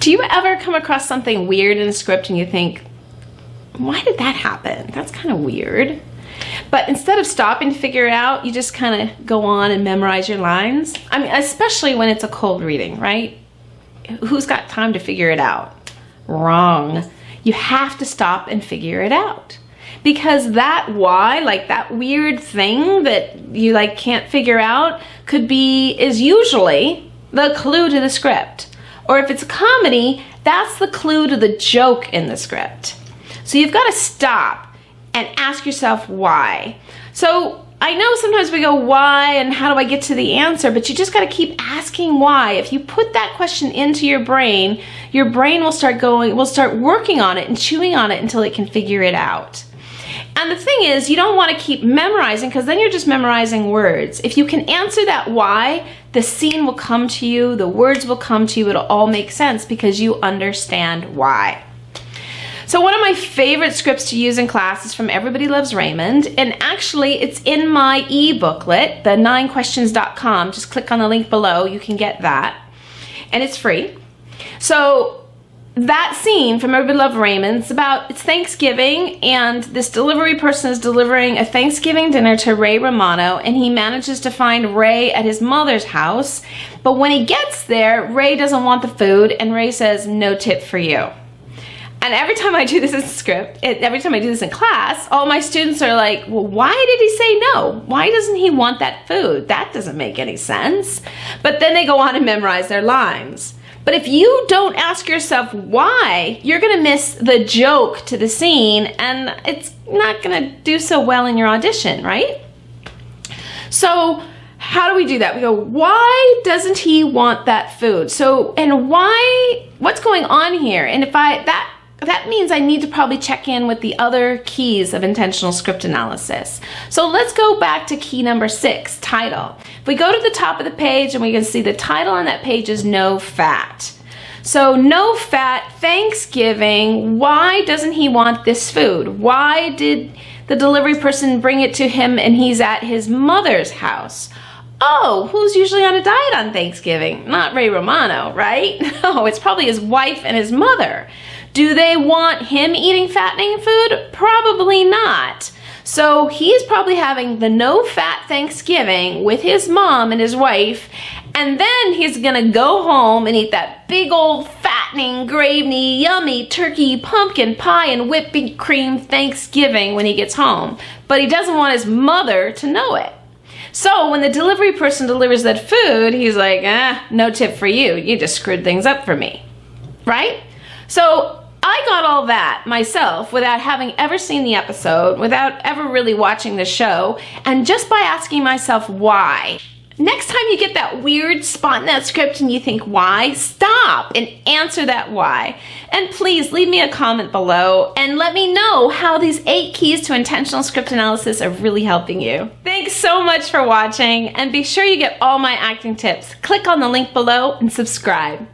Do you ever come across something weird in a script and you think, why did that happen? That's kind of weird. But instead of stopping to figure it out, you just kind of go on and memorize your lines. I mean, especially when it's a cold reading, right? Who's got time to figure it out? Wrong. You have to stop and figure it out. Because that why, like that weird thing that you like can't figure out, is usually the clue to the script. Or if it's a comedy, that's the clue to the joke in the script. So you've got to stop and ask yourself why. So I know sometimes we go, why and how do I get to the answer? But you just got to keep asking why. If you put that question into your brain will start working on it and chewing on it until it can figure it out. And the thing is, you don't want to keep memorizing because then you're just memorizing words. If you can answer that why, the scene will come to you, the words will come to you, it'll all make sense because you understand why. So one of my favorite scripts to use in class is from Everybody Loves Raymond, and actually it's in my e-booklet, the 9questions.com. Just click on the link below, you can get that, and it's free. So that scene from Everybody Loves Raymond, it's Thanksgiving, and this delivery person is delivering a Thanksgiving dinner to Ray Romano, and he manages to find Ray at his mother's house, but when he gets there, Ray doesn't want the food, and Ray says, "No tip for you." And every time I do this in script, every time I do this in class, all my students are like, well, why did he say no? Why doesn't he want that food? That doesn't make any sense. But then they go on and memorize their lines. But if you don't ask yourself why, you're gonna miss the joke to the scene and it's not gonna do so well in your audition, right? So how do we do that? We go, why doesn't he want that food? So, and what's going on here? And if that means I need to probably check in with the other keys of intentional script analysis. So let's go back to key number 6, title. If we go to the top of the page and we can see the title on that page is no fat. So no fat, Thanksgiving, why doesn't he want this food? Why did the delivery person bring it to him and he's at his mother's house? Oh, who's usually on a diet on Thanksgiving? Not Ray Romano, right? No, it's probably his wife and his mother. Do they want him eating fattening food? Probably not. So he's probably having the no-fat Thanksgiving with his mom and his wife, and then he's gonna go home and eat that big old fattening, gravy, yummy turkey, pumpkin pie, and whipped cream Thanksgiving when he gets home. But he doesn't want his mother to know it. So when the delivery person delivers that food, he's like, no tip for you. You just screwed things up for me, right? So I got all that myself without having ever seen the episode, without ever really watching the show, and just by asking myself why. Next time you get that weird spot in that script and you think why, stop and answer that why. And please leave me a comment below and let me know how these 8 keys to intentional script analysis are really helping you. Thanks so much for watching, and be sure you get all my acting tips. Click on the link below and subscribe.